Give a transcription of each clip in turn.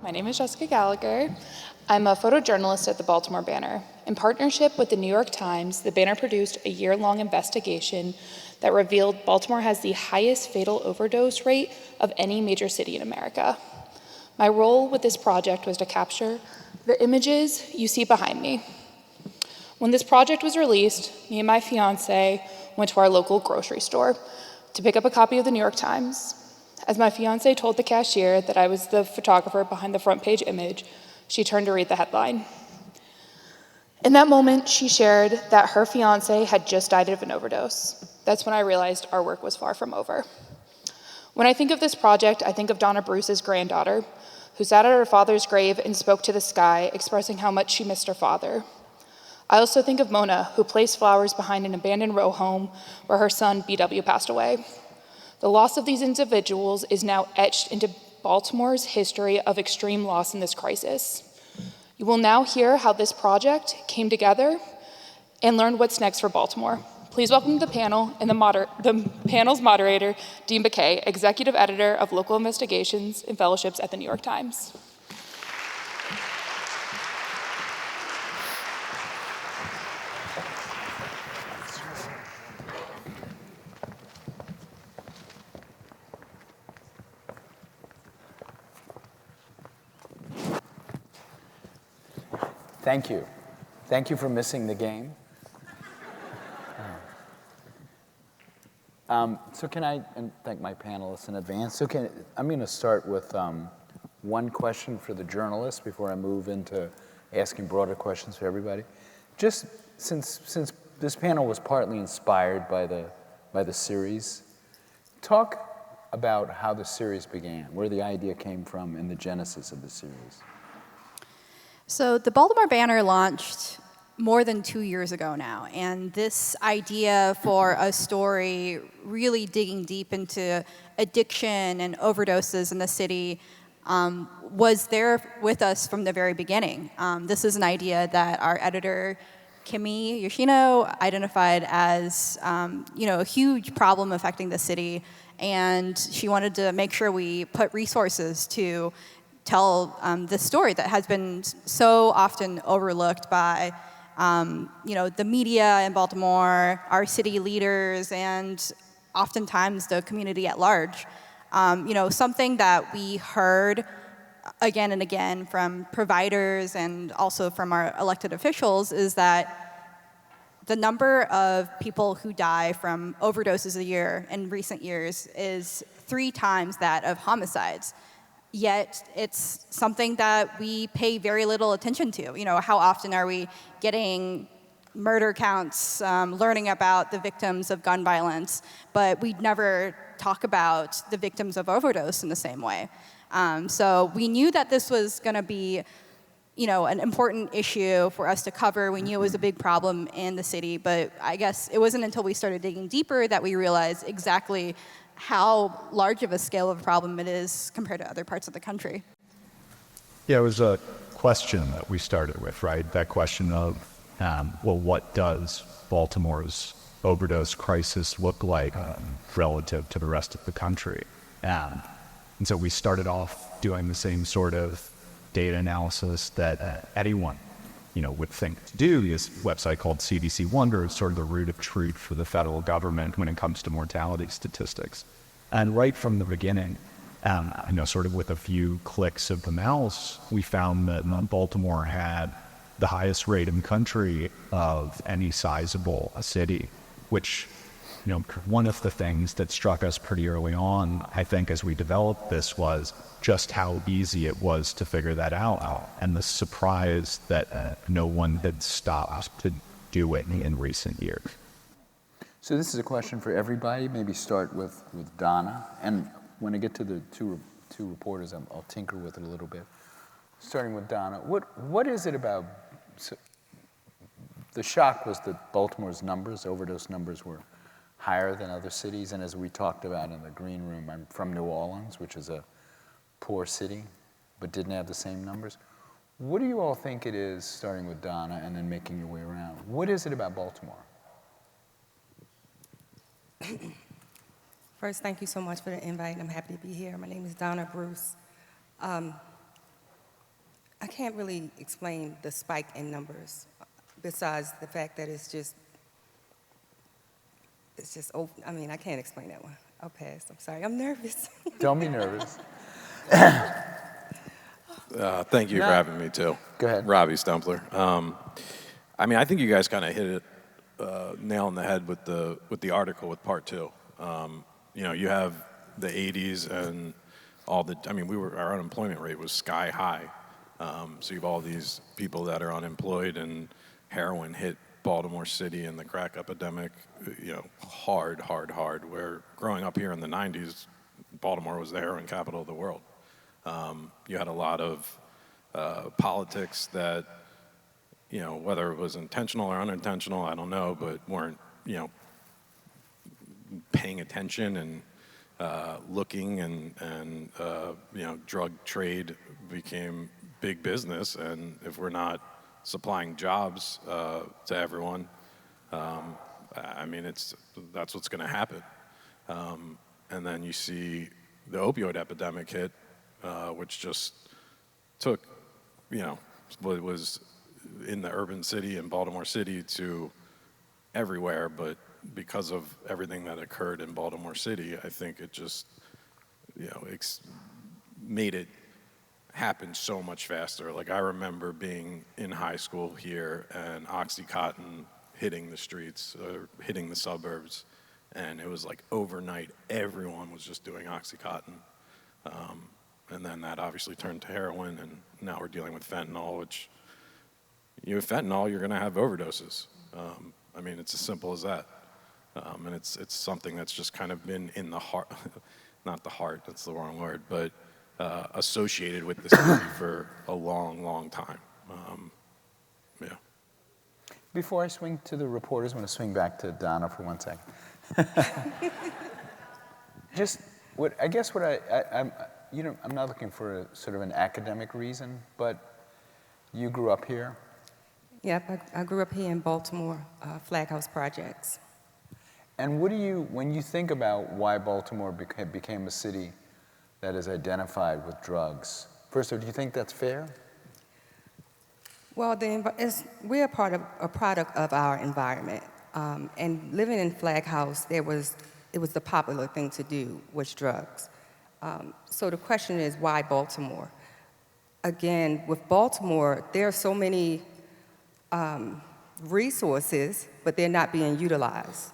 My name is Jessica Gallagher. I'm a photojournalist at the Baltimore Banner. In partnership with the New York Times, the Banner produced a year-long investigation that revealed Baltimore has the highest fatal overdose rate of any major city in America. My role with this project was to capture the images you see behind me. When this project was released, me and my fiance went to our local grocery store to pick up a copy of the New York Times. As my fiance told the cashier that I was the photographer behind the front page image, she turned to read the headline. In that moment, she shared that her fiance had just died of an overdose. That's when I realized our work was far from over. When I think of this project, I think of Donna Bruce's granddaughter, who sat at her father's grave and spoke to the sky, expressing how much she missed her father. I also think of Mona, who placed flowers behind an abandoned row home where her son, BW, passed away. The loss of these individuals is now etched into Baltimore's history of extreme loss in this crisis. You will now hear how this project came together and learn what's next for Baltimore. Please welcome the panel and the panel's moderator, Dean Baquet, Executive Editor of Local Investigations and Fellowships at the New York Times. Thank you. Thank you for missing the game. So can I, and thank my panelists in advance. So I'm going to start with one question for the journalists before I move into asking broader questions for everybody. Just since this panel was partly inspired by the series, talk about how the series began, where the idea came from, and the genesis of the series. So the Baltimore Banner launched more than 2 years ago now, and this idea for a story really digging deep into addiction and overdoses in the city was there with us from the very beginning. This is an idea that our editor, Kimi Yoshino, identified as a huge problem affecting the city, and she wanted to make sure we put resources to tell this story that has been so often overlooked by the media in Baltimore, our city leaders, and oftentimes the community at large. Something that we heard again and again from providers and also from our elected officials is that the number of people who die from overdoses a year in recent years is 3 times that of homicides. Yet it's something that we pay very little attention to. How often are we getting murder counts, learning about the victims of gun violence, but we never talk about the victims of overdose in the same way. So we knew that this was going to be an important issue for us to cover. We knew it was a big problem in the city, but I guess it wasn't until we started digging deeper that we realized exactly how large of a scale of a problem it is compared to other parts of the country. Yeah, it was a question that we started with, right? That question of, what does Baltimore's overdose crisis look like relative to the rest of the country? And so we started off doing the same sort of data analysis that anyone would think to do. This website called CDC Wonder is sort of the root of truth for the federal government when it comes to mortality statistics. And right from the beginning, sort of with a few clicks of the mouse, we found that Baltimore had the highest rate in the country of any sizable city, which, one of the things that struck us pretty early on, I think, as we developed this was just how easy it was to figure that out, and the surprise that no one had stopped to do it in recent years. So this is a question for everybody. Maybe start with Donna, and when I get to the two reporters, I'll tinker with it a little bit. Starting with Donna, what is it about? So the shock was that Baltimore's overdose numbers, were higher than other cities, and as we talked about in the green room, I'm from New Orleans, which is a poor city, but didn't have the same numbers. What do you all think it is, starting with Donna and then making your way around? What is it about Baltimore? First, thank you so much for the invite. I'm happy to be here. My name is Donna Bruce. I can't really explain the spike in numbers, besides the fact that it's just, I mean, I can't explain that one. I'll pass. I'm sorry. I'm nervous. Don't be nervous. Thank you No. for having me, too. Go ahead. Robbie Stumpler. I mean, I think you guys kind of hit it nail on the head with the article with part two. You know, you have the 80s and I mean, our unemployment rate was sky high. So you have all these people that are unemployed, and heroin hit Baltimore City and the crack epidemic, you know, hard, where growing up here in the 90s, Baltimore was the heroin capital of the world. You had a lot of politics that, you know, whether it was intentional or unintentional, I don't know, but weren't, you know, paying attention and looking, and you know, drug trade became big business, and if we're not supplying jobs to everyone, I mean, that's what's going to happen. And then you see the opioid epidemic hit, which just took, you know, what was in the urban city in Baltimore City to everywhere, but because of everything that occurred in Baltimore City, I think it just, you know, made it happen so much faster. Like, I remember being in high school here and Oxycontin hitting the streets, or hitting the suburbs, and it was like overnight, everyone was just doing Oxycontin. And then that obviously turned to heroin, and now we're dealing with fentanyl, which, you have fentanyl, you're gonna have overdoses. I mean, it's as simple as that. And it's something that's just kind of been in the heart, not the heart, that's the wrong word, but associated with the city for a long time. Yeah. Before I swing to the reporters, I'm going to swing back to Donna for 1 second. Just I'm not looking for a sort of an academic reason, but you grew up here. Yep, I grew up here in Baltimore, Flag House Projects. And when you think about why Baltimore became a city that is identified with drugs, first of all, do you think that's fair? Well, we're a product of our environment. And living in Flag House, it was the popular thing to do, was drugs. So the question is, why Baltimore? Again, with Baltimore, there are so many resources, but they're not being utilized.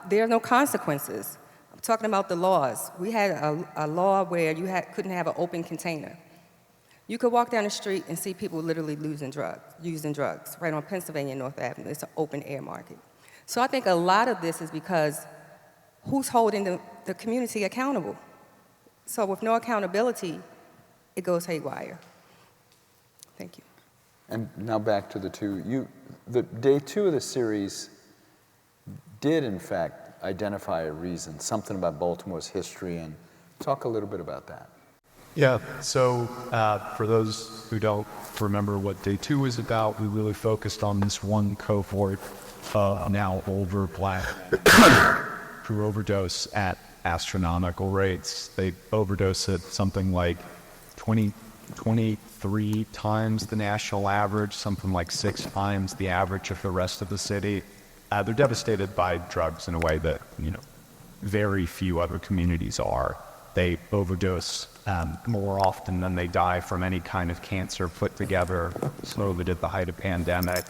There are no consequences. I'm talking about the laws. We had a law where you couldn't have an open container. You could walk down the street and see people literally using drugs, right on Pennsylvania North Avenue. It's an open air market. So I think a lot of this is because who's holding the community accountable? So with no accountability, it goes haywire. Thank you. And now back to the two. The day two of the series did, in fact, identify a reason, something about Baltimore's history, and talk a little bit about that. Yeah, so for those who don't remember what day two was about, we really focused on this one cohort of now older Black who overdose at astronomical rates. They overdose at something like 23 times the national average, something like 6 times the average of the rest of the city. They're devastated by drugs in a way that, you know, very few other communities are. They overdose more often than they die from any kind of cancer put together. Slowly at the height of pandemic.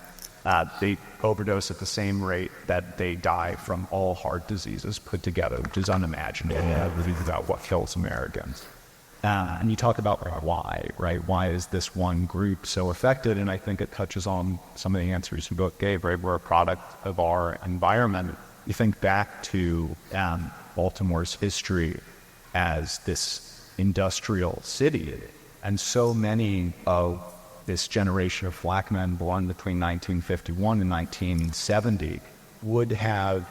They overdose at the same rate that they die from all heart diseases put together, which is unimaginable. About what kills Americans. And you talk about why, right? Why is this one group so affected? And I think it touches on some of the answers you both gave, right? We're a product of our environment. You think back to Baltimore's history as this industrial city, and so many of this generation of Black men born between 1951 and 1970 would have,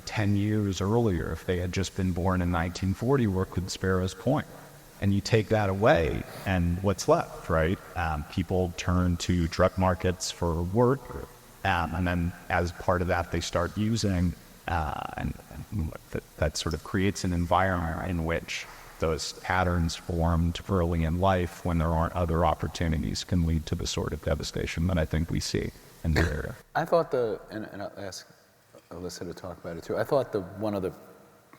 10 years earlier, if they had just been born in 1940, worked with Sparrows Point. And you take that away, and what's left, right? People turn to drug markets for work, and then as part of that, they start using, and that sort of creates an environment in which those patterns formed early in life when there aren't other opportunities can lead to the sort of devastation that I think we see in the area. I thought and I'll ask Alyssa to talk about it too. I thought one of the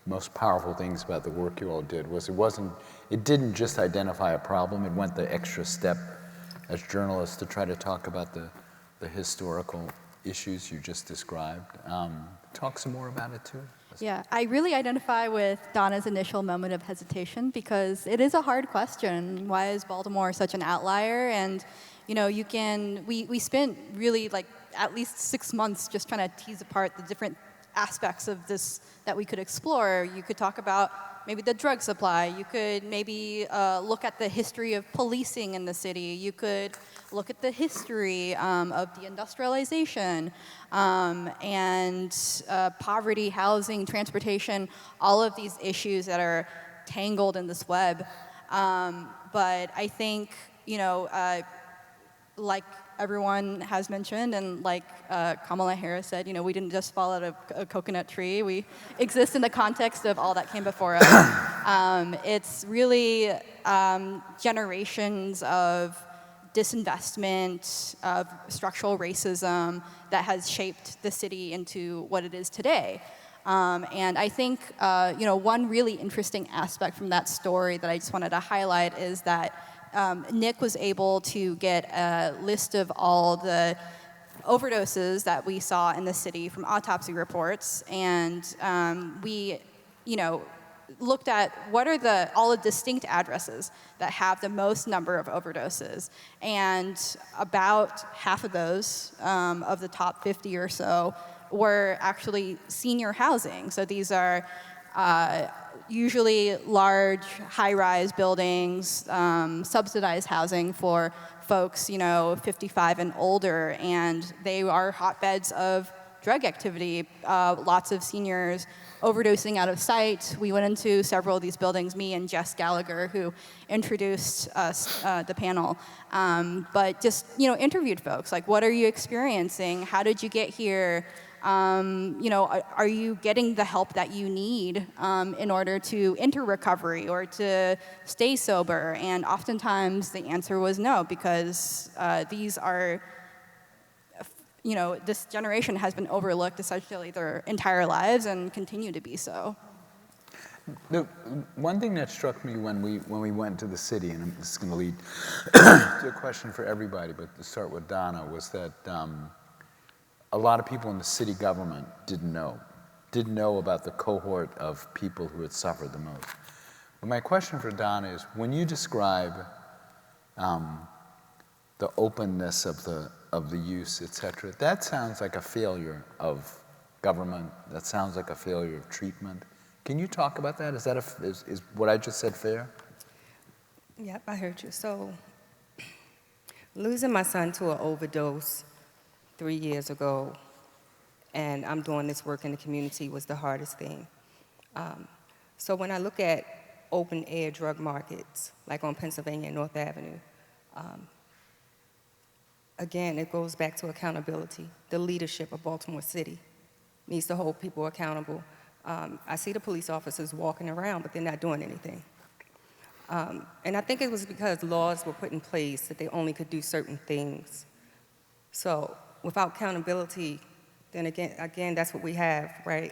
most powerful things about the work you all did was it didn't just identify a problem, it went the extra step as journalists to try to talk about the historical issues you just described. Talk some more about it too. Yeah, I really identify with Donna's initial moment of hesitation because it is a hard question. Why is Baltimore such an outlier? And, you know, we spent really like at least 6 months just trying to tease apart the different aspects of this that we could explore. You could talk about maybe the drug supply. You could maybe look at the history of policing in the city. You could look at the history of the and poverty, housing, transportation, all of these issues that are tangled in this web. But I think, you know, like everyone has mentioned, and like Kamala Harris said, you know, we didn't just fall out of a coconut tree. We exist in the context of all that came before us. It's really generations of disinvestment, of structural racism that has shaped the city into what it is today. And I think, you know, one really interesting aspect from that story that I just wanted to highlight is that Nick was able to get a list of all the overdoses that we saw in the city from autopsy reports, and we, you know, looked at what are all the distinct addresses that have the most number of overdoses, and about half of those, of the top 50 or so, were actually senior housing. So these are usually large, high-rise buildings, subsidized housing for folks, you know, 55 and older, and they are hotbeds of drug activity. Lots of seniors overdosing out of sight. We went into several of these buildings, me and Jess Gallagher, who introduced us, the panel, but just, you know, interviewed folks, like, what are you experiencing? How did you get here? You know, are you getting the help that you need in order to enter recovery or to stay sober? And oftentimes the answer was no, because these are, you know, this generation has been overlooked essentially their entire lives and continue to be so. The one thing that struck me when we went to the city, and this is going to lead to a question for everybody, but to start with Donna, was that a lot of people in the city government didn't know about the cohort of people who had suffered the most. But my question for Donna is, when you describe the openness of the use, et cetera, that sounds like a failure of government. That sounds like a failure of treatment. Can you talk about that? Is what I just said fair? Yep, I heard you. So, losing my son to an overdose 3 years ago, and I'm doing this work in the community, was the hardest thing. So when I look at open air drug markets, like on Pennsylvania and North Avenue, again, it goes back to accountability. The leadership of Baltimore City needs to hold people accountable. I see the police officers walking around, but they're not doing anything. And I think it was because laws were put in place that they only could do certain things. So without accountability, then again, that's what we have, right?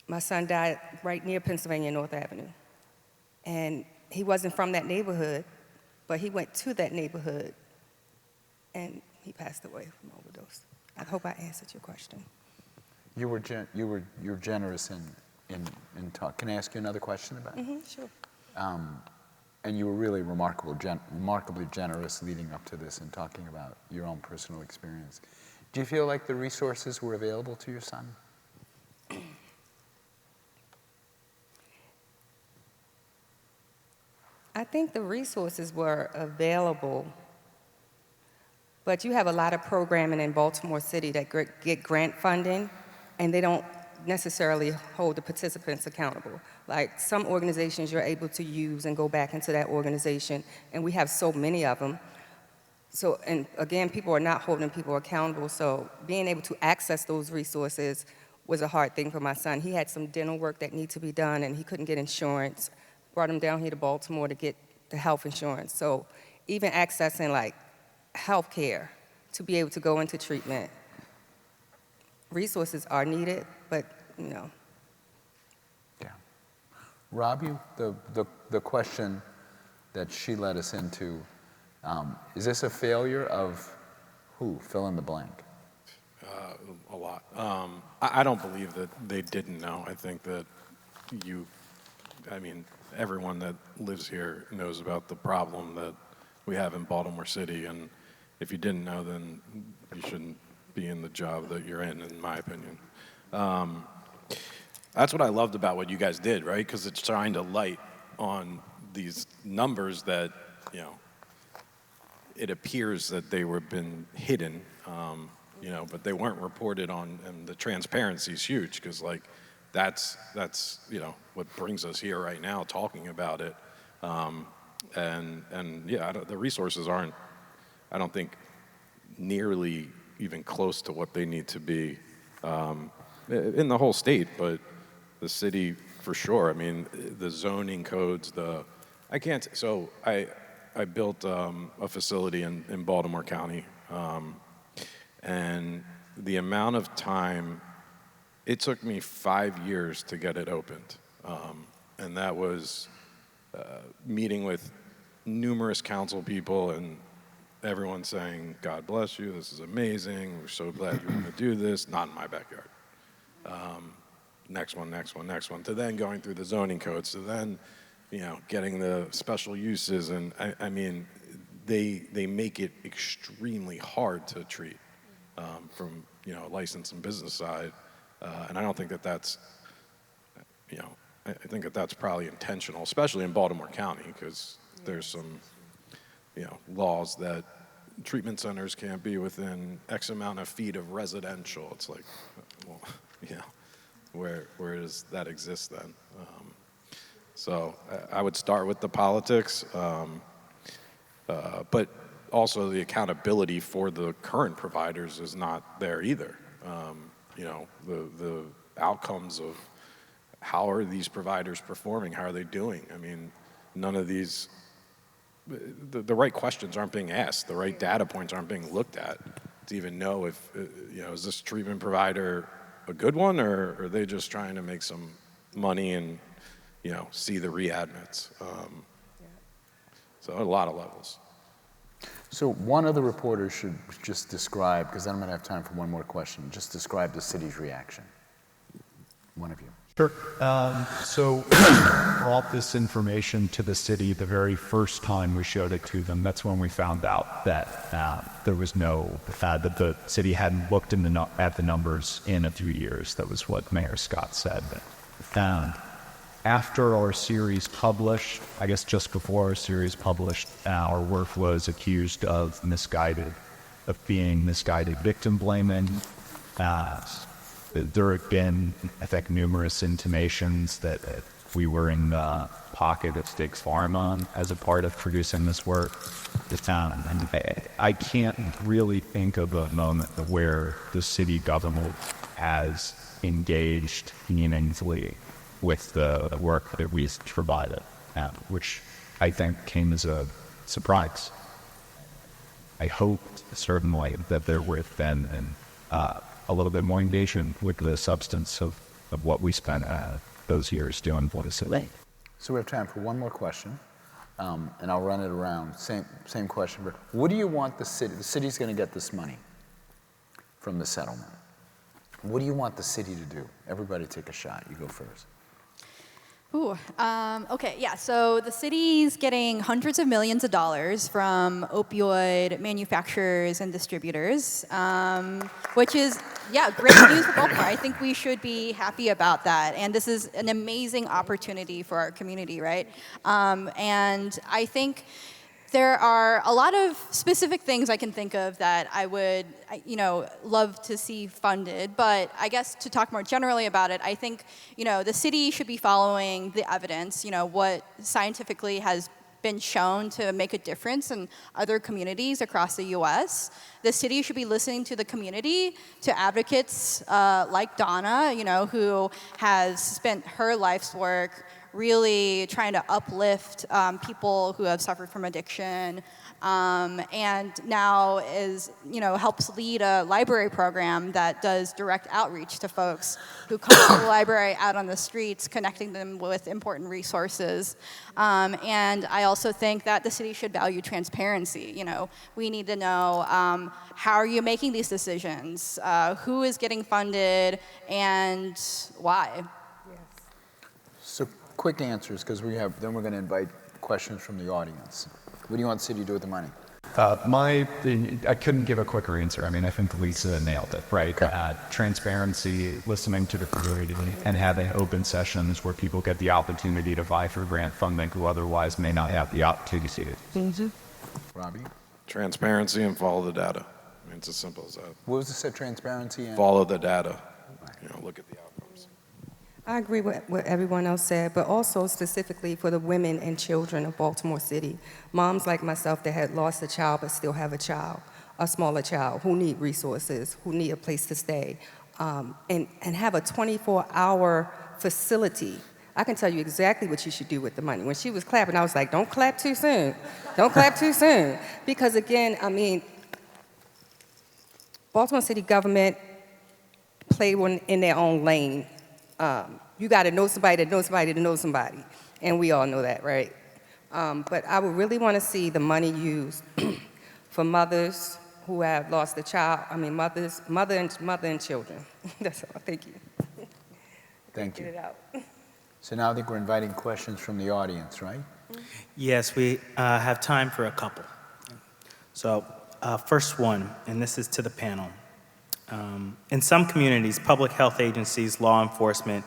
My son died right near Pennsylvania North Avenue. And he wasn't from that neighborhood, but he went to that neighborhood, and he passed away from overdose. I hope I answered your question. You're generous in talk. Can I ask you another question about it? Mm-hmm, sure. And you were really remarkably generous leading up to this and talking about your own personal experience. Do you feel like the resources were available to your son? I think the resources were available, but you have a lot of programming in Baltimore City that get grant funding, and they don't necessarily hold the participants accountable. Like some organizations you're able to use and go back into that organization, and we have so many of them. So, and again, people are not holding people accountable, so being able to access those resources was a hard thing for my son. He had some dental work that needed to be done, and he couldn't get insurance. Brought him down here to Baltimore to get the health insurance. So even accessing like health care to be able to go into treatment, resources are needed, but you know. Yeah. Rob, the question that she led us into, is this a failure of who? Fill in the blank. A lot. I don't believe that they didn't know. I think that everyone that lives here knows about the problem that we have in Baltimore City, and if you didn't know, then you shouldn't be in the job that you're in my opinion. That's what I loved about what you guys did, right? Because it's trying to light on these numbers that, you know, it appears that they were been hidden, you know, but they weren't reported on, and the transparency is huge because, like, that's you know what brings us here right now talking about it, and yeah, the resources aren't, I don't think, nearly even close to what they need to be in the whole state, but the city for sure. I mean, the zoning codes, I built a facility in Baltimore County, and the amount of time, it took me 5 years to get it opened. And that was meeting with numerous council people and everyone saying, God bless you, this is amazing, we're so glad you want to do this, not in my backyard. Next one, to then going through the zoning codes, to then, you know, getting the special uses, and I mean, they make it extremely hard to treat from, you know, license and business side, and I don't think that that's, you know, I think that that's probably intentional, especially in Baltimore County, because there's some, you know, laws that treatment centers can't be within X amount of feet of residential. It's like, well, you know, where does that exist then? So I would start with the politics, but also the accountability for the current providers is not there either. You know, the outcomes of how are these providers performing, how are they doing? I mean, none of these, the right questions aren't being asked, the right data points aren't being looked at to even know if, you know, is this treatment provider a good one, or are they just trying to make some money and, you know, see the readmits? So a lot of levels. So one of the reporters should just describe, because then I'm going to have time for one more question, just describe the city's reaction. One of you. Sure. So we brought this information to the city the very first time we showed it to them. That's when we found out that there was that the city hadn't looked at the numbers in a few years. That was what Mayor Scott said. After our series published, I guess just before our series published, our work was accused of being misguided victim blaming. There have been, I think, numerous intimations that we were in the pocket of Stig Pharma as a part of producing this work. And I can't really think of a moment where the city government has engaged meaningfully with the work that we provided, which I think came as a surprise. I hoped, certainly, that there would have been a little bit more engagement with the substance of what we spent those years doing for the city. So we have time for one more question, and I'll run it around. Same question. But what do you want the city? The city's going to get this money from the settlement. What do you want the city to do? Everybody take a shot. You go first. Okay, yeah, so the city's getting hundreds of millions of dollars from opioid manufacturers and distributors, which is, yeah, great news for Baltimore. I think we should be happy about that, and this is an amazing opportunity for our community, right? And I think there are a lot of specific things I can think of that I would, you know, love to see funded. But I guess to talk more generally about it, I think, you know, the city should be following the evidence, you know, what scientifically has been shown to make a difference in other communities across the U.S. The city should be listening to the community, to advocates like Donna, who has spent her life's work really trying to uplift people who have suffered from addiction, and now helps lead a library program that does direct outreach to folks who come to the library out on the streets, connecting them with important resources. And I also think that the city should value transparency. We need to know how are you making these decisions, who is getting funded, and why. So quick answers, because then we're going to invite questions from the audience. What do you want the city to do with the money? I couldn't give a quicker answer. I mean, I think Lisa nailed it, right? Okay. Transparency, listening to the community, and having open sessions where people get the opportunity to vie for grant funding who otherwise may not have the opportunity to. Robbie? Transparency and follow the data. I mean, it's as simple as that. What was it? Transparency and? Follow the data. Look at the outcomes. I agree with what everyone else said, but also specifically for the women and children of Baltimore City. Moms like myself that had lost a child but still have a smaller child, who need resources, who need a place to stay, and have a 24-hour facility. I can tell you exactly what you should do with the money. When she was clapping, I was like, don't clap too soon. Don't clap too soon. Because again, I mean, Baltimore City government play one in their own lane. You got to know somebody that knows somebody to know somebody, and we all know that, right? But I would really want to see the money used for mothers who have lost a child. I mean, mother and children. That's all. Thank you. Thank you. Get it out. So now I think we're inviting questions from the audience, right? Yes, we have time for a couple. So, first one, and this is to the panel. In some communities, public health agencies, law enforcement,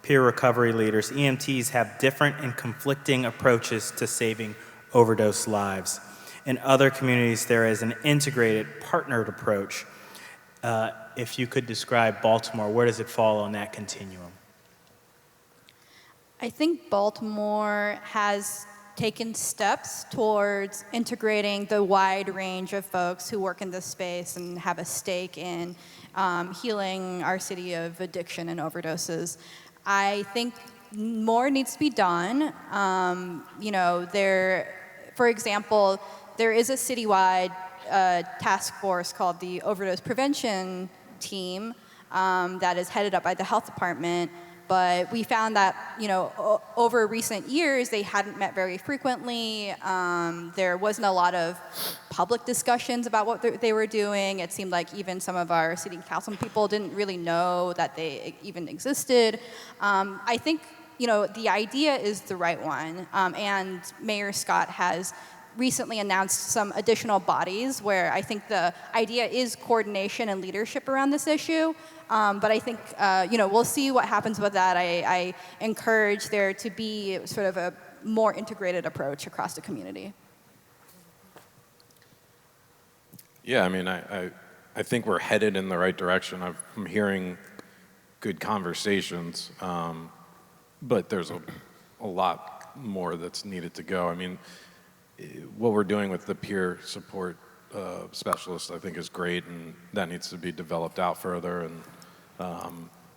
peer recovery leaders, EMTs have different and conflicting approaches to saving overdose lives. In other communities, there is an integrated, partnered approach. If you could describe Baltimore, where does it fall on that continuum? I think Baltimore has taken steps towards integrating the wide range of folks who work in this space and have a stake in healing our city of addiction and overdoses. I think more needs to be done. For example, there is a citywide task force called the Overdose Prevention Team that is headed up by the health department. But we found that, over recent years, they hadn't met very frequently. There wasn't a lot of public discussions about what they were doing. It seemed like even some of our city council people didn't really know that they even existed. I think, the idea is the right one. And Mayor Scott has recently announced some additional bodies where I think the idea is coordination and leadership around this issue. But I think, we'll see what happens with that. I encourage there to be sort of a more integrated approach across the community. Yeah, I mean, I think we're headed in the right direction. I'm hearing good conversations, but there's a lot more that's needed to go. I mean, what we're doing with the peer support specialists, I think, is great, and that needs to be developed out further. And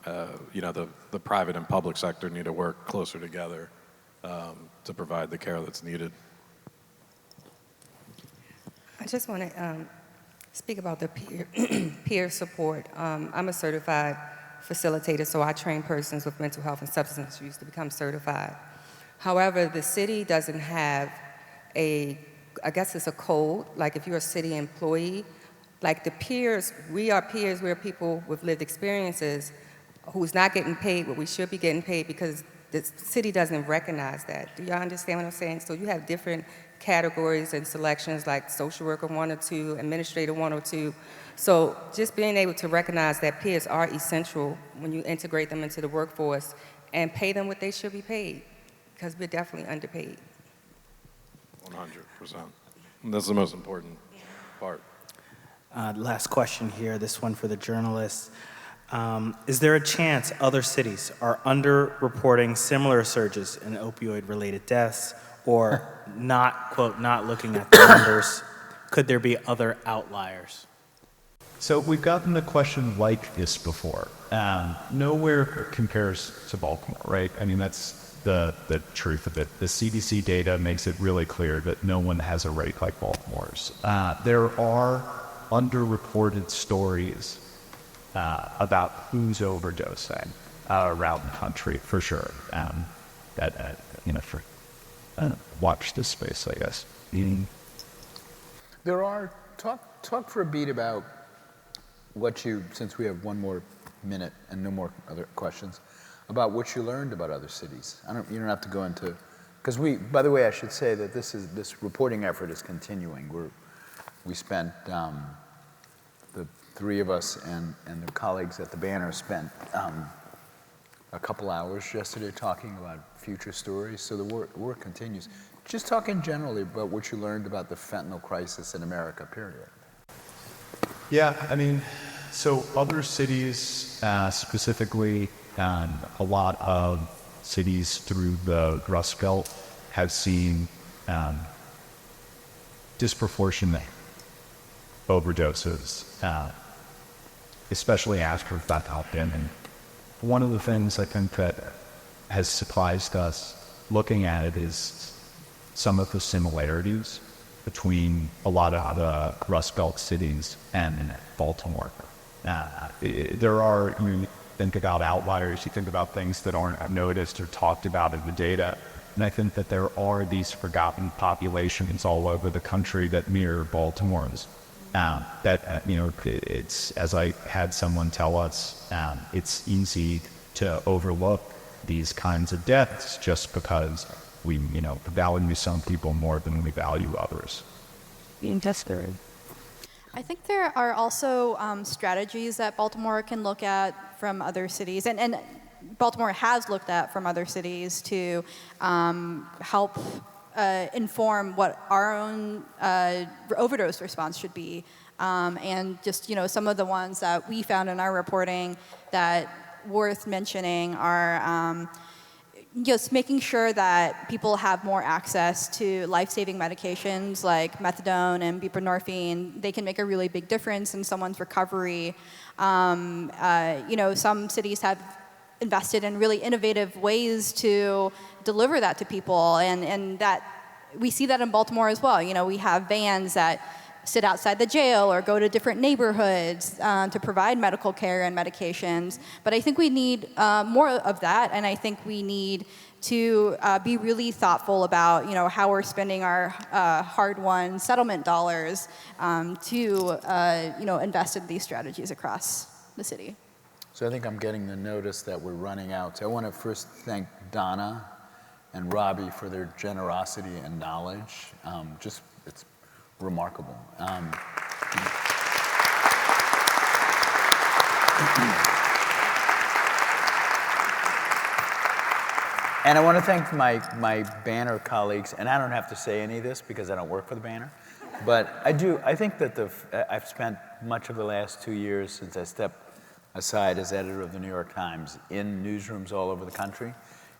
the private and public sector need to work closer together to provide the care that's needed. I just want to speak about the peer support. I'm a certified facilitator, so I train persons with mental health and substance use to become certified. However, the city doesn't have I guess it's a code, like if you're a city employee, like the peers, we're people with lived experiences who's not getting paid what we should be getting paid because the city doesn't recognize that. Do y'all understand what I'm saying? So you have different categories and selections like social worker 1 or 2, administrator 1 or 2. So just being able to recognize that peers are essential when you integrate them into the workforce and pay them what they should be paid, because we're definitely underpaid. 100%. That's the most important part. Last question here, this one for the journalists. Is there a chance other cities are underreporting similar surges in opioid-related deaths Or not, quote, not looking at the numbers, could there be other outliers? So we've gotten a question like this before. Nowhere compares to Baltimore, right? I mean, that's the truth of it. The CDC data makes it really clear that no one has a rate like Baltimore's. There are underreported stories about who's overdosing around the country, for sure. Watch this space, I guess. There are, talk for a beat about what you, since we have one more minute and no more other questions, about what you learned about other cities. You don't have to go into, because by the way, I should say that this reporting effort is continuing. We spent, the three of us and the colleagues at the Banner spent a couple hours yesterday talking about future stories, so the work continues. Just talking generally about what you learned about the fentanyl crisis in America, period. Yeah, I mean, so other cities, specifically, a lot of cities through the Rust Belt have seen disproportionate overdoses, especially after that happened. And one of the things I think that has surprised us looking at it is some of the similarities between a lot of the Rust Belt cities and Baltimore. There are, you think about outliers, you think about things that aren't noticed or talked about in the data. And I think that there are these forgotten populations all over the country that mirror Baltimore's. It's, as I had someone tell us, it's easy to overlook these kinds of deaths just because we, value some people more than we value others. I think there are also strategies that Baltimore can look at from other cities, and Baltimore has looked at from other cities to help inform what our own overdose response should be. And just, some of the ones that we found in our reporting that worth mentioning are just making sure that people have more access to life-saving medications like methadone and buprenorphine. They can make a really big difference in someone's recovery. Some cities have invested in really innovative ways to deliver that to people, and that we see that in Baltimore as well. We have vans that sit outside the jail or go to different neighborhoods to provide medical care and medications. But I think we need more of that, and I think we need to be really thoughtful about how we're spending our hard-won settlement dollars to invest in these strategies across the city. So I think I'm getting the notice that we're running out. So I want to first thank Donna and Robbie for their generosity and knowledge. It's remarkable. And I want to thank my Banner colleagues, and I don't have to say any of this because I don't work for the Banner, but I think that I've spent much of the last 2 years since I stepped aside as editor of the New York Times in newsrooms all over the country,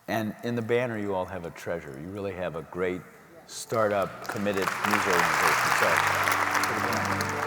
and in the Banner you all have a treasure. You really have a great startup, committed news organization. So,